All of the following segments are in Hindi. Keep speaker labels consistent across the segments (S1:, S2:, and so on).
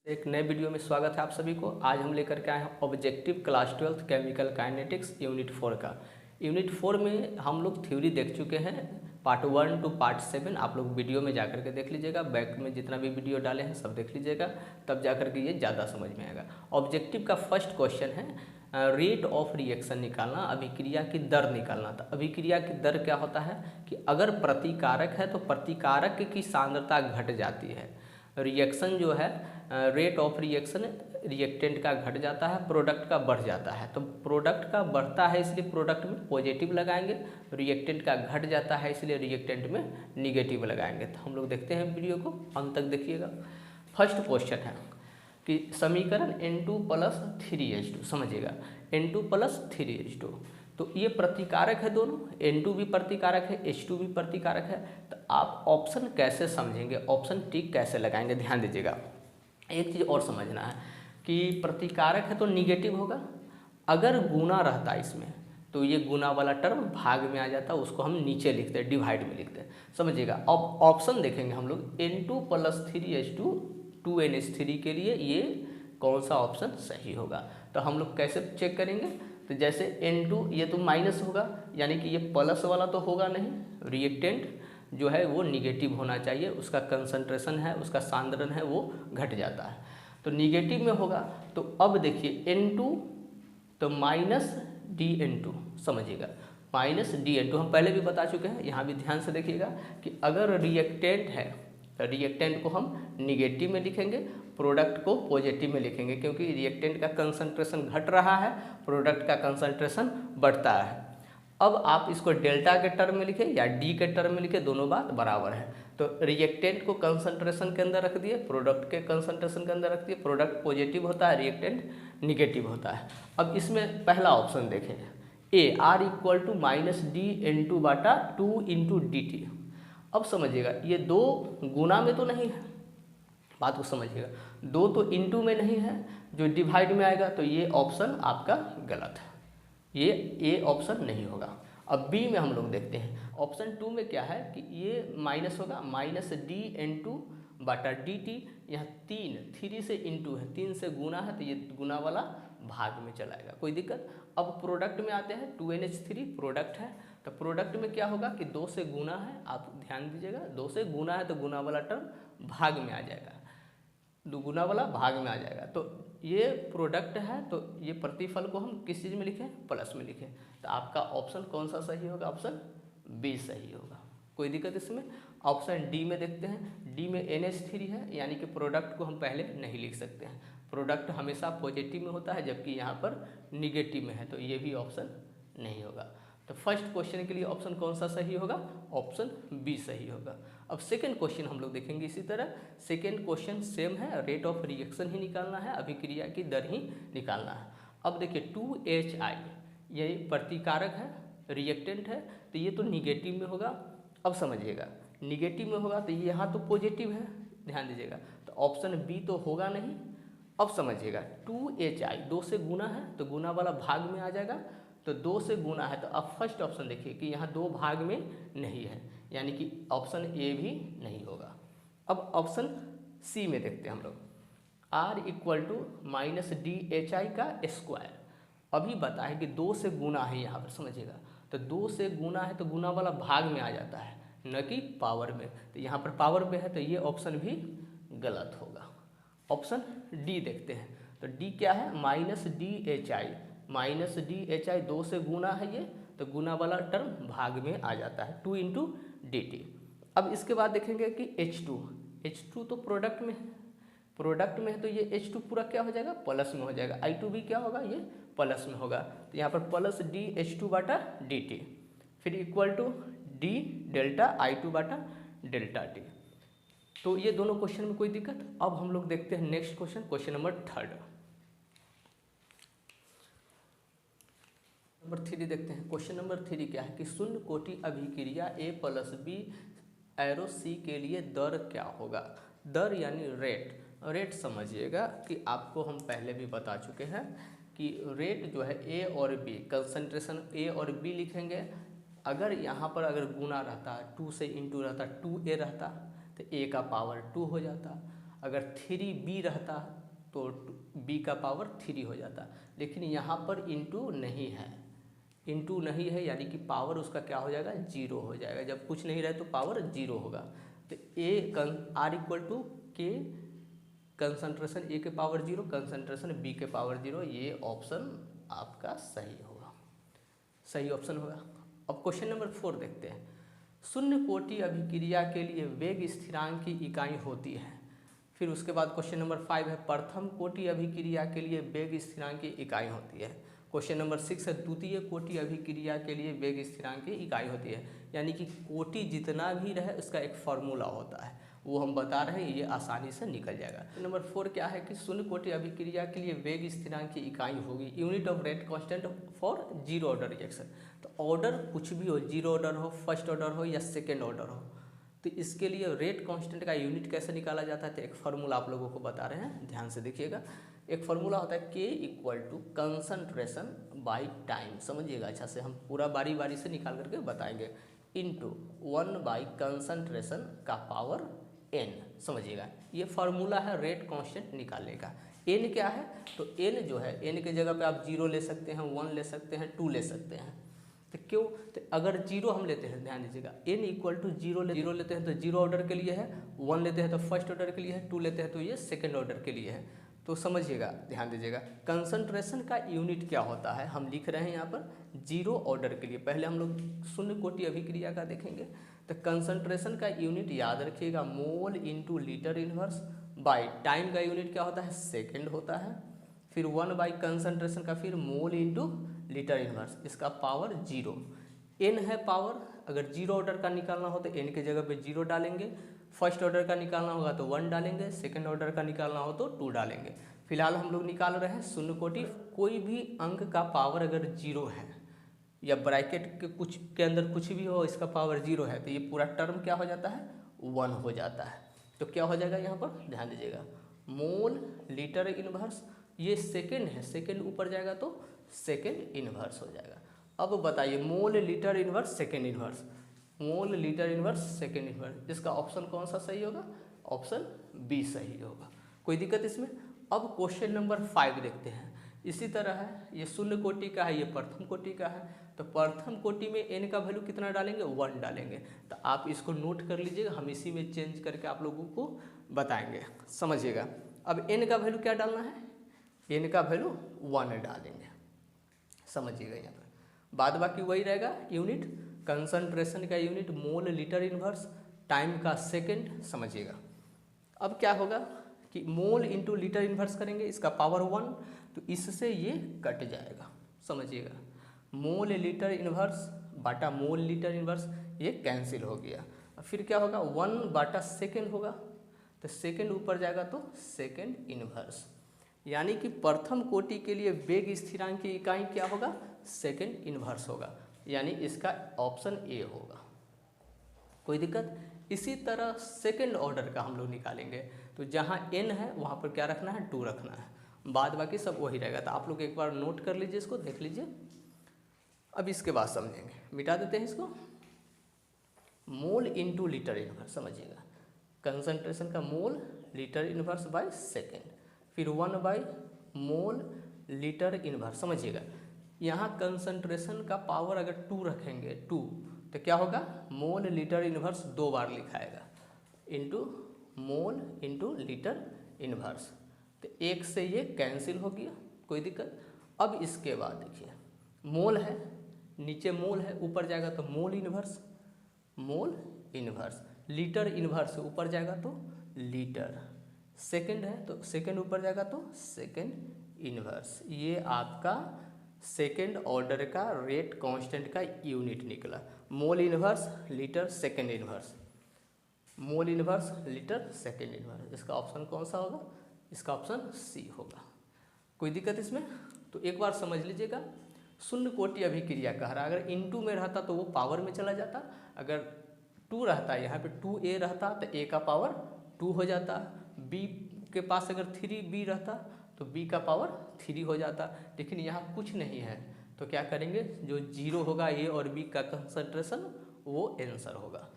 S1: एक नए वीडियो में स्वागत है आप सभी को। आज हम लेकर के आए हैं objective class 12 chemical kinetics unit 4 का। यूनिट 4 में हम लोग थ्योरी देख चुके हैं, पार्ट 1 टू पार्ट 7। आप लोग वीडियो में जाकर के देख लीजिएगा, बैक में जितना भी वीडियो डाले हैं सब देख लीजिएगा, तब जाकर के ये ज़्यादा समझ में आएगा। ऑब्जेक्टिव का फर्स्ट क्वेश्चन है रेट ऑफ रिएक्शन निकालना, अभिक्रिया की दर निकालना था। अभिक्रिया की दर क्या होता है कि अगर प्रतिकारक है तो प्रतिकारक की सांद्रता घट जाती है। रिएक्शन जो है रेट ऑफ रिएक्शन रिएक्टेंट का घट जाता है, प्रोडक्ट का बढ़ जाता है। तो प्रोडक्ट का बढ़ता है इसलिए प्रोडक्ट में पॉजिटिव लगाएंगे, रिएक्टेंट का घट जाता है इसलिए रिएक्टेंट में निगेटिव लगाएंगे। तो हम लोग देखते हैं वीडियो को अंत तक देखिएगा। फर्स्ट क्वेश्चन है कि समीकरण N2 + 3H2, समझिएगा N2 + 3H2, तो ये प्रतिकारक है दोनों, N2 भी प्रतिकारक है, H2 भी प्रतिकारक है। तो आप ऑप्शन कैसे समझेंगे, ऑप्शन टिक कैसे लगाएंगे, ध्यान दीजिएगा। एक चीज़ और समझना है कि प्रतिकारक है तो निगेटिव होगा, अगर गुना रहता इसमें तो ये गुना वाला टर्म भाग में आ जाता, उसको हम नीचे लिखते हैं, डिवाइड में लिखते हैं, समझिएगा। अब ऑप्शन देखेंगे हम लोग N2 + 3H2 2NH3 के लिए ये कौन सा ऑप्शन सही होगा। तो हम लोग कैसे चेक करेंगे, तो जैसे N2 ये तो माइनस होगा, यानी कि ये प्लस वाला तो होगा नहीं, रिएक्टेंट जो है वो निगेटिव होना चाहिए, उसका कंसंट्रेशन है, उसका सांद्रण है वो घट जाता है, तो निगेटिव में होगा। तो अब देखिए N2 तो -DN2, समझिएगा -DN2 हम पहले भी बता चुके हैं, यहाँ भी ध्यान से देखिएगा कि अगर रिएक्टेंट है तो रिएक्टेंट को हम निगेटिव में लिखेंगे, प्रोडक्ट को पॉजिटिव में लिखेंगे, क्योंकि रिएक्टेंट का कंसंट्रेशन घट रहा है, प्रोडक्ट का कंसंट्रेशन बढ़ता है। अब आप इसको डेल्टा के टर्म में लिखें या डी के टर्म में लिखें, दोनों बात बराबर है। तो रिएक्टेंट को कंसंट्रेशन के अंदर रख दिए, प्रोडक्ट के कंसंट्रेशन के अंदर रख दिए, प्रोडक्ट पॉजिटिव होता है, रिएक्टेंट निगेटिव होता है। अब इसमें पहला ऑप्शन देखें, ए R = -DN2/2 × dt। अब समझिएगा ये दो गुना में तो नहीं है, बात को समझिएगा, दो तो इनटू में नहीं है, जो डिवाइड में आएगा, तो ये ऑप्शन आपका गलत है, ये ए ऑप्शन नहीं होगा। अब बी में हम लोग देखते हैं, ऑप्शन 2 में क्या है कि ये माइनस होगा, -DN2/dt। यहाँ 3 से इंटू है, 3 से गुना है, तो ये गुना वाला भाग में चलाएगा, कोई दिक्कत। अब प्रोडक्ट में आते हैं, 2NH3 प्रोडक्ट है, तो प्रोडक्ट में क्या होगा कि 2 से गुना है, आप ध्यान दीजिएगा, 2 से गुना है तो गुना वाला टर्म भाग में आ जाएगा, दुगुना वाला भाग में आ जाएगा। तो ये प्रोडक्ट है, तो ये प्रतिफल को हम किस चीज़ में लिखें, प्लस में लिखें। तो आपका ऑप्शन कौन सा सही होगा, ऑप्शन बी सही होगा, कोई दिक्कत इसमें। ऑप्शन डी में देखते हैं, डी में NH3 है, यानी कि प्रोडक्ट को हम पहले नहीं लिख सकते हैं, प्रोडक्ट हमेशा पॉजिटिव में होता है जबकि यहाँ पर निगेटिव में है, तो ये भी ऑप्शन नहीं होगा। तो फर्स्ट क्वेश्चन के लिए ऑप्शन कौन सा सही होगा, ऑप्शन बी सही होगा। अब सेकंड क्वेश्चन हम लोग देखेंगे इसी तरह। सेकंड क्वेश्चन सेम है, रेट ऑफ रिएक्शन ही निकालना है, अभिक्रिया की दर ही निकालना है। अब देखिए 2HI ये प्रतिकारक है, रिएक्टेंट है, तो ये तो निगेटिव में होगा। अब समझिएगा निगेटिव में होगा तो ये यहाँ तो पॉजिटिव है, ध्यान दीजिएगा, तो ऑप्शन बी तो होगा नहीं। अब समझिएगा 2HI 2 से गुना है तो गुना वाला भाग में आ जाएगा, तो 2 से गुना है, तो अब फर्स्ट ऑप्शन देखिए कि यहाँ 2 भाग में नहीं है, यानी कि ऑप्शन ए भी नहीं होगा। अब ऑप्शन सी में देखते हैं हम लोग, R = -DHI का स्क्वायर। अभी बताए कि 2 से गुना है यहाँ पर, समझिएगा, तो 2 से गुना है तो गुना वाला भाग में आ जाता है, न कि पावर में, तो यहाँ पर पावर में है, तो ये ऑप्शन भी गलत होगा। ऑप्शन डी देखते हैं, तो डी क्या है, -DHI 2 से गुना है ये, तो गुना वाला टर्म भाग में आ जाता है, 2 × dt। अब इसके बाद देखेंगे कि H2 तो प्रोडक्ट में है, प्रोडक्ट में है तो ये H2 पूरा क्या हो जाएगा, प्लस में हो जाएगा, I2 भी क्या होगा, ये प्लस में होगा, तो यहाँ पर +DH2/dt, फिर = D डेल्टा I2/ΔT। तो ये दोनों क्वेश्चन में कोई दिक्कत। अब हम लोग देखते हैं नेक्स्ट क्वेश्चन, क्वेश्चन नंबर 3 देखते हैं। क्वेश्चन नंबर 3 क्या है कि शून्य कोटि अभिक्रिया A + B एरो C के लिए दर क्या होगा। दर यानी रेट समझिएगा कि आपको हम पहले भी बता चुके हैं कि रेट जो है A और B, कंसंट्रेशन A और B लिखेंगे। अगर यहाँ पर गुना रहता, 2 से इंटू रहता, 2A रहता, तो A का पावर 2 हो जाता। अगर 3b रहता तो b का पावर 3 हो जाता, लेकिन यहाँ पर इंटू नहीं है, इंटू नहीं है यानी कि पावर उसका क्या हो जाएगा, 0 हो जाएगा। जब कुछ नहीं रहे तो पावर 0 होगा। तो आर इक्वल टू के कंसंट्रेशन ए के पावर 0, कंसंट्रेशन बी के पावर 0, ये ऑप्शन आपका सही होगा, सही ऑप्शन होगा। अब क्वेश्चन नंबर 4 देखते हैं। शून्य कोटि अभिक्रिया के लिए वेग स्थिरांक की इकाई होती है। फिर उसके बाद क्वेश्चन नंबर 5 है, प्रथम कोटि अभिक्रिया के लिए वेग स्थिरांक की इकाई होती है। क्वेश्चन नंबर 6 है, द्वितीय कोटि अभिक्रिया के लिए वेग स्थिरांक की इकाई होती है। यानी कि कोटि जितना भी रहे उसका एक फॉर्मूला होता है, वो हम बता रहे हैं, ये आसानी से निकल जाएगा। नंबर 4 क्या है कि शून्य कोटि अभिक्रिया के लिए वेग स्थिरांक की इकाई होगी unit of rate constant for zero order reaction. तो ऑर्डर कुछ भी हो, जीरो ऑर्डर हो, फर्स्ट ऑर्डर हो या सेकेंड ऑर्डर हो, तो इसके लिए रेट कांस्टेंट का यूनिट कैसे निकाला जाता है, तो एक फार्मूला आप लोगों को बता रहे हैं, ध्यान से देखिएगा। एक फार्मूला होता है K equal to concentration by time, समझिएगा अच्छा से, हम पूरा बारी बारी से निकाल करके बताएंगे, इनटू 1 बाई कंसंट्रेशन का पावर n, समझिएगा। ये फार्मूला है रेट कांस्टेंट निकालने का। n क्या है, तो n जो है, n के जगह पे आप 0 ले सकते हैं, 1 ले सकते हैं, 2 ले सकते हैं। तो क्यों, तो अगर 0 हम लेते हैं, ध्यान दीजिएगा, n इक्वल टू 0 लेते हैं तो जीरो ऑर्डर के लिए है, 1 लेते हैं तो फर्स्ट ऑर्डर के लिए है, 2 लेते हैं तो ये सेकेंड ऑर्डर के लिए है। तो समझिएगा, ध्यान दीजिएगा, कंसंट्रेशन का यूनिट क्या होता है, हम लिख रहे हैं यहाँ पर जीरो ऑर्डर के लिए। पहले हम लोग शून्य कोटि अभिक्रिया का देखेंगे। तो कंसंट्रेशन का यूनिट याद रखिएगा, मोल into litre inverse by time का यूनिट क्या होता है, सेकेंड होता है। फिर 1 बाई कंसंट्रेशन का फिर मोल इंटू लीटर इनवर्स, इसका पावर 0। n है पावर, अगर जीरो ऑर्डर का निकालना हो तो n के जगह पे 0 डालेंगे, फर्स्ट ऑर्डर का निकालना होगा तो 1 डालेंगे, सेकंड ऑर्डर का निकालना हो तो 2 डालेंगे। फिलहाल हम लोग निकाल रहे हैं शून्य कोटि, कोई भी अंक का पावर अगर 0 है या ब्रैकेट के कुछ के अंदर कुछ भी हो, इसका पावर 0 है, तो ये पूरा टर्म क्या हो जाता है, 1 हो जाता है। तो क्या हो जाएगा यहाँ पर, ध्यान दीजिएगा, मोल लीटर इनवर्स, ये सेकेंड है, सेकेंड ऊपर जाएगा तो सेकेंड इनवर्स हो जाएगा। अब बताइए, मोल लीटर इनवर्स सेकेंड इनवर्स, मोल लीटर इनवर्स सेकेंड इनवर्स, इसका ऑप्शन कौन सा सही होगा, ऑप्शन बी सही होगा। कोई दिक्कत इसमें। अब क्वेश्चन नंबर 5 देखते हैं। इसी तरह है, ये शून्य कोटि का है, ये प्रथम कोटि का है। तो प्रथम कोटि में n का वैल्यू कितना डालेंगे, 1 डालेंगे। तो आप इसको नोट कर लीजिएगा, हम इसी में चेंज करके आप लोगों को बताएंगे, समझिएगा। अब n का वैल्यू क्या डालना है, n का वैल्यू 1 डालेंगे, समझिएगा। यहाँ पर बाद बाकी वही रहेगा, यूनिट कंसंट्रेशन का unit mole litre inverse, time का सेकेंड, समझिएगा। अब क्या होगा कि मोल इंटू लीटर इनवर्स करेंगे, इसका पावर 1, तो इससे ये कट जाएगा, समझिएगा। मोल लीटर इनवर्स बाटा मोल लीटर इनवर्स, ये कैंसिल हो गया। फिर क्या होगा, 1 बाटा सेकेंड होगा, तो सेकेंड ऊपर जाएगा तो सेकेंड इनवर्स। यानी कि प्रथम कोटि के लिए वेग स्थिरांक की इकाई क्या होगा, सेकेंड इनवर्स होगा, यानी इसका ऑप्शन ए होगा। कोई दिक्कत। इसी तरह सेकेंड ऑर्डर का हम लोग निकालेंगे, तो जहाँ n है वहाँ पर क्या रखना है, 2 रखना है, बाद बाकी सब वही रहेगा। तो आप लोग एक बार नोट कर लीजिए, इसको देख लीजिए। अब इसके बाद समझेंगे, मिटा देते हैं इसको। मोल इंटू लीटर इनवर्स, समझिएगा, कंसंट्रेशन का मोल लीटर इनवर्स बाय सेकेंड, फिर 1 बाई मोल लीटर इनवर्स, समझिएगा। यहाँ कंसंट्रेशन का पावर अगर 2 रखेंगे, 2, तो क्या होगा, मोल लीटर इनवर्स 2 बार लिखाएगा, into mole into litre inverse, तो 1 से ये कैंसिल हो गया, कोई दिक्कत। अब इसके बाद देखिए, मोल है, नीचे मोल है, ऊपर जाएगा तो mole inverse, mole inverse, litre inverse ऊपर जाएगा तो लीटर, सेकंड है तो सेकंड ऊपर जाएगा तो सेकंड इनवर्स। ये आपका सेकेंड ऑर्डर का रेट कांस्टेंट का यूनिट निकला, mole inverse litre second inverse, mole inverse litre second inverse. इसका ऑप्शन कौन सा होगा, इसका ऑप्शन सी होगा। कोई दिक्कत इसमें। तो एक बार समझ लीजिएगा, शून्य कोटि अभिक्रिया कह रहा है, अगर इनटू में रहता तो वो पावर में चला जाता, अगर 2 रहता, यहाँ पे 2a रहता तो a का पावर 2 हो जाता, b के पास अगर 3b रहता तो b का पावर 3 हो जाता, लेकिन यहाँ कुछ नहीं है, तो क्या करेंगे, जो 0 होगा a और b का कंसंट्रेशन वो आंसर होगा।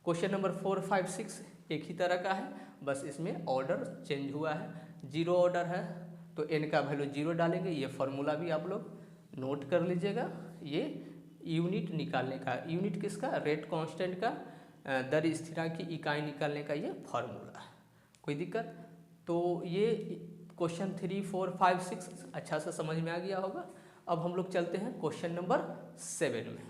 S1: क्वेश्चन नंबर 4, 5, 6 एक ही तरह का है, बस इसमें ऑर्डर चेंज हुआ है, 0 ऑर्डर है तो n का वैल्यू 0 डालेंगे। ये फॉर्मूला भी आप लोग नोट कर लीजिएगा। ये यूनिट निकालने का, यूनिट किसका, रेट कांस्टेंट का दर स्थिरांक की इकाई निकालने का ये फॉर्मूला है। कोई दिक्कत? तो ये क्वेश्चन 3, 4, 5, 6 अच्छा से समझ में आ गया होगा। अब हम लोग चलते हैं क्वेश्चन नंबर 7 में।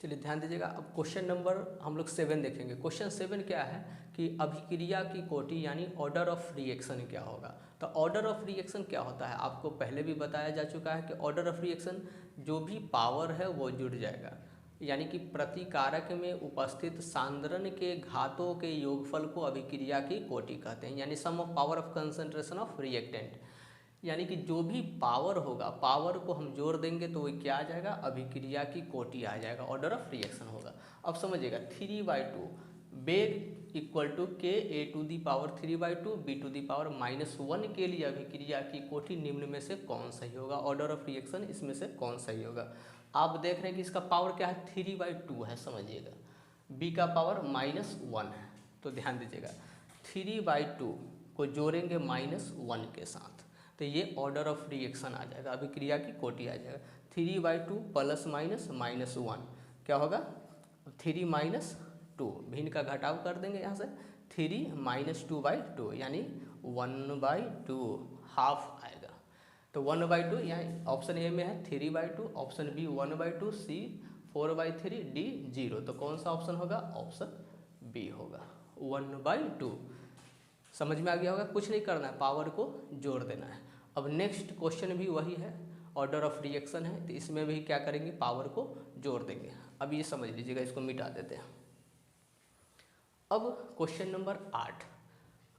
S1: चलिए ध्यान दीजिएगा। अब क्वेश्चन नंबर हम लोग 7 देखेंगे। क्वेश्चन 7 क्या है कि अभिक्रिया की कोटि यानी ऑर्डर ऑफ रिएक्शन क्या होगा। तो ऑर्डर ऑफ रिएक्शन क्या होता है, आपको पहले भी बताया जा चुका है कि ऑर्डर ऑफ रिएक्शन जो भी पावर है वो जुड़ जाएगा, यानी कि प्रतिकारक में उपस्थित सांद्रण के घातों के योगफल को अभिक्रिया की कोटि कहते हैं, यानी sum of power of concentration of reactant. यानी कि जो भी पावर होगा, पावर को हम जोड़ देंगे तो वो क्या आ जाएगा, अभिक्रिया की कोटि आ जाएगा, ऑर्डर ऑफ रिएक्शन होगा। अब समझिएगा 3/2 bag equal to k a to the power 3/2 b to the power -1 के लिए अभिक्रिया की कोटि निम्न में से कौन सही होगा, ऑर्डर ऑफ रिएक्शन इसमें से कौन सही होगा। आप देख रहे हैं कि इसका पावर क्या है, 3/2 है, समझिएगा। बी का पावर -1 है, तो ध्यान दीजिएगा 3/2 को जोड़ेंगे -1 के साथ तो ये ऑर्डर ऑफ रिएक्शन आ जाएगा, अभिक्रिया की कोटि आ जाएगा। 3/2 प्लस माइनस -1 क्या होगा, 3 - 2, भिन्न का घटाव कर देंगे यहाँ से, 3 - 2/2 यानी 1/2 हाफ आएगा। तो 1/2 यहाँ ऑप्शन ए में है 3/2, ऑप्शन बी 1/2, सी 4/3, डी 0। तो कौन सा ऑप्शन होगा, ऑप्शन बी होगा 1/2। समझ में आ गया होगा। कुछ नहीं करना है, पावर को जोड़ देना है। अब नेक्स्ट क्वेश्चन भी वही है, ऑर्डर ऑफ रिएक्शन है, तो इसमें भी क्या करेंगे, पावर को जोड़ देंगे। अब ये समझ लीजिएगा, इसको मिटा देते हैं। अब question number 8,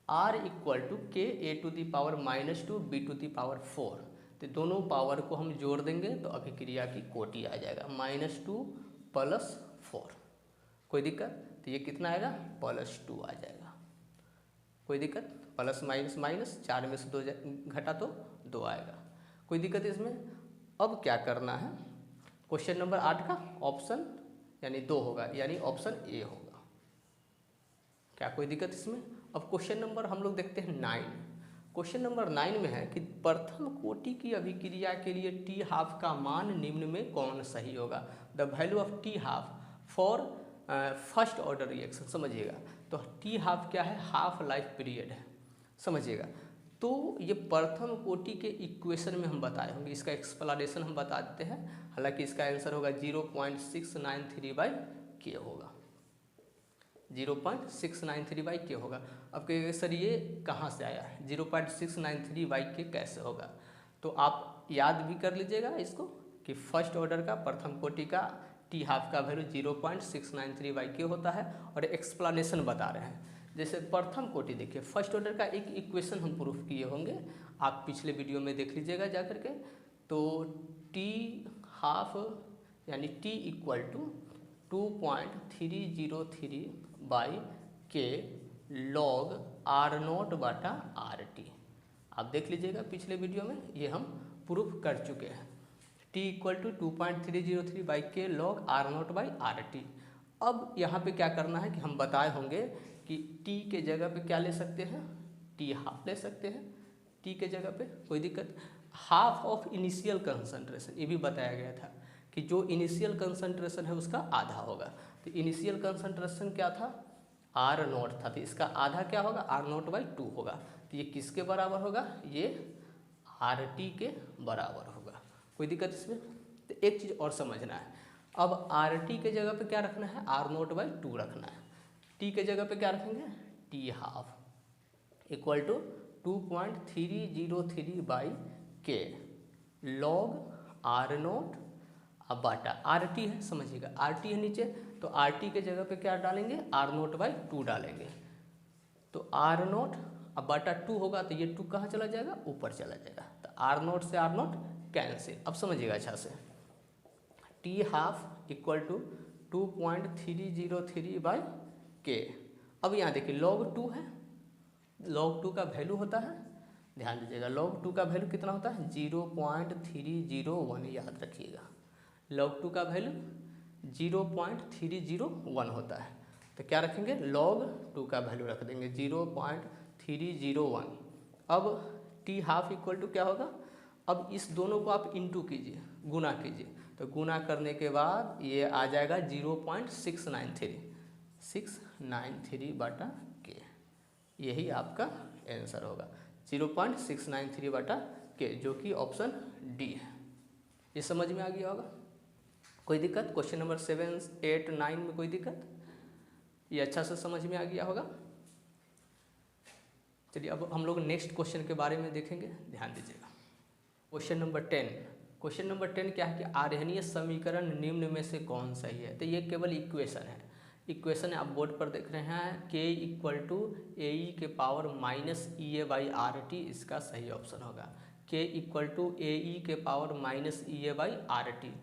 S1: R equal to k a to the power -2 b to the power 4, तो दोनों पावर को हम जोड़ देंगे तो अभिक्रिया की कोटि आ जाएगा -2 + 4। कोई दिक्कत? तो ये कितना आएगा, +2 आ जाएगा। कोई दिक्कत? प्लस माइनस माइनस, 4 में से 2 घटा तो 2 आएगा। कोई दिक्कत इसमें? अब क्या करना है, क्वेश्चन नंबर 8 का ऑप्शन यानी 2 होगा, यानी ऑप्शन ए होगा। क्या कोई दिक्कत इसमें? अब क्वेश्चन नंबर हम लोग देखते हैं 9। क्वेश्चन नंबर 9 में है कि प्रथम कोटि की अभिक्रिया के लिए टी हाफ का मान निम्न में कौन सही होगा। The value of T half for first order reaction. समझिएगा, तो टी हाफ क्या है, हाफ लाइफ पीरियड है, समझिएगा। तो ये प्रथम कोटि के इक्वेशन में हम बताए होंगे, इसका एक्सप्लेनेशन हम बता देते हैं। हालांकि इसका आंसर होगा 0.693/k होगा, 0.693/k होगा। अब कहिएगा सर ये कहाँ से आया है, 0.693/k कैसे होगा। तो आप याद भी कर लीजिएगा इसको कि फर्स्ट ऑर्डर का प्रथम कोटि का टी हाफ का वैल्यू 0.693/k होता है और एक्सप्लेनेशन बता रहे हैं। जैसे प्रथम कोटि देखिए, फर्स्ट ऑर्डर का एक इक्वेशन हम प्रूफ किए होंगे, आप पिछले वीडियो में देख लीजिएगा जा करके। तो टी हाफ यानी t equal to 2.303/k log R0/RT। आप देख लीजिएगा पिछले वीडियो में, ये हम प्रूफ कर चुके हैं। T equal to 2.303/k log R0/RT। अब यहाँ पे क्या करना है कि हम बताए होंगे कि T के जगह पे क्या ले सकते हैं, T हाफ ले सकते हैं T के जगह पे, कोई दिक्कत। हाफ ऑफ इनिशियल कंसंट्रेशन, ये भी बताया गया था कि जो इनिशियल कंसंट्रेशन है उसका आधा होगा। तो इनिशियल कंसंट्रेशन क्या था, R0 था, तो इसका आधा क्या होगा, R0/2 होगा। तो ये किसके बराबर होगा, ये RT के बराबर होगा। कोई दिक्कत इसमें? तो एक चीज़ और समझना है, अब RT के जगह पे क्या रखना है, R0/2 रखना है। T के जगह पे क्या रखेंगे, T half equal to 2.303/k log R0/RT है, समझिएगा RT है नीचे, तो RT के जगह पे क्या डालेंगे, R0/2 डालेंगे। तो R0/2 होगा, तो ये 2 कहाँ चला जाएगा, ऊपर चला जाएगा। तो R0 से R0 कैंसिल। अब समझिएगा अच्छा से, T half equal to 2.303/k। अब यहाँ देखिए log 2 है, log 2 का वैल्यू होता है, ध्यान दीजिएगा log 2 का वैल्यू कितना होता है, 0.301, याद रखिएगा log 2 का वैल्यू 0.301 होता है। तो क्या रखेंगे, log 2 का वैल्यू रख देंगे 0.301। अब t हाफ इक्वल टू क्या होगा, अब इस दोनों को आप इंटू कीजिए, गुना कीजिए, तो गुना करने के बाद ये आ जाएगा 0.693 बटा के, यही आपका आंसर होगा 0.693 बटा के, जो कि ऑप्शन डी है। ये समझ में आ गया होगा, कोई दिक्कत? क्वेश्चन नंबर 7, 8, 9 में कोई दिक्कत? ये अच्छा से समझ में आ गया होगा। चलिए अब हम लोग नेक्स्ट क्वेश्चन के बारे में देखेंगे, ध्यान दीजिएगा। Question number 10। क्वेश्चन नंबर 10 क्या है कि आरेखनीय समीकरण निम्न में से कौन सही है। तो ये केवल इक्वेशन है, इक्वेशन आप बोर्ड पर देख रहे हैं, k इक्वल टू ए के power minus E A by R T, इसका सही ऑप्शन होगा। k इक्वल टू ए के power minus E A by R T.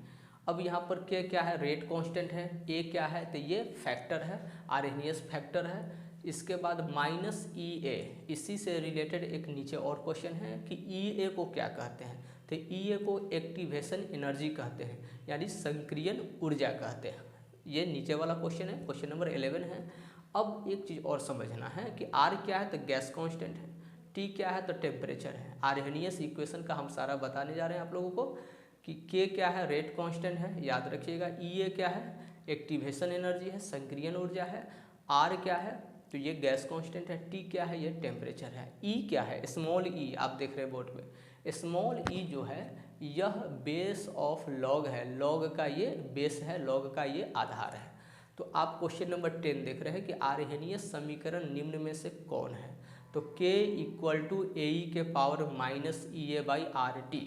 S1: अब यहाँ पर k क्या है, रेट कांस्टेंट है, a क्या है, तो ये फैक्टर है, आरेखनीयस फैक्टर है। इसके बाद माइनस ई ए, इसी से रिलेटेड एक नीचे और क्वेश्चन है कि ई ए को क्या कहते हैं, तो ई ए को एक्टिवेशन एनर्जी कहते हैं, यानी सक्रियण ऊर्जा कहते हैं। ये नीचे वाला क्वेश्चन है, क्वेश्चन नंबर 11 है। अब एक चीज़ और समझना है कि आर क्या है, तो गैस कांस्टेंट है, टी क्या है, तो टेम्परेचर है। आर्हेनियस इक्वेशन का हम सारा बताने जा रहे हैं आप लोगों को कि के क्या है, रेट कांस्टेंट है, याद रखिएगा। ई ए क्या है, एक्टिवेशन एनर्जी है, सक्रियण ऊर्जा है। आर क्या है, तो ये गैस कांस्टेंट है। टी क्या है, ये टेम्परेचर है। ई क्या है, स्मॉल ई, आप देख रहे हैं बोर्ड पे, स्मॉल ई जो है यह बेस ऑफ लॉग है, लॉग का ये बेस है, लॉग का ये आधार है। तो आप क्वेश्चन नंबर 10 देख रहे हैं कि आर्हेनियस समीकरण निम्न में से कौन है, तो k इक्वल टू ए के power minus E A by R T,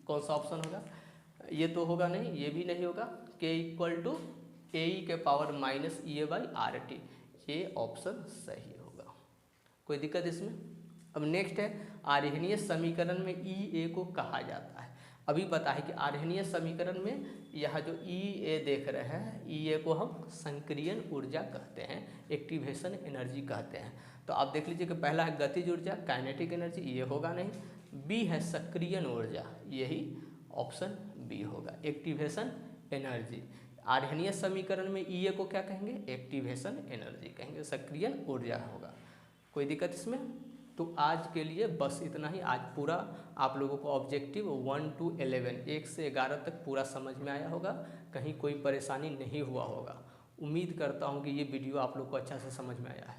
S1: कौन सा ऑप्शन होगा, ये तो होगा नहीं, ये भी नहीं होगा। k इक्वल टू ए के power minus E A by R T, ये ऑप्शन सही होगा, कोई दिक्कत इसमें। अब नेक्स्ट है, आर्हेनियस समीकरण में ई ए को कहा जाता है। अभी पता है कि आर्हेनियस समीकरण में यह जो ई ए देख रहे हैं, ई ए को हम सक्रियण ऊर्जा कहते हैं, एक्टिवेशन एनर्जी कहते हैं। तो आप देख लीजिए कि पहला है गतिज ऊर्जा, काइनेटिक एनर्जी, ये होगा नहीं। बी है सक्रियण ऊर्जा, यही ऑप्शन बी होगा, एक्टिवेशन एनर्जी। आर्हेनियस समीकरण में ई ए को क्या कहेंगे, एक्टिवेशन एनर्जी कहेंगे, सक्रियण ऊर्जा होगा, कोई दिक्कत इसमें। तो आज के लिए बस इतना ही। आज पूरा आप लोगों को ऑब्जेक्टिव 1 to 11, 1 से 11 तक पूरा समझ में आया होगा, कहीं कोई परेशानी नहीं हुआ होगा। उम्मीद करता हूँ कि ये वीडियो आप लोग को अच्छा से समझ में आया है।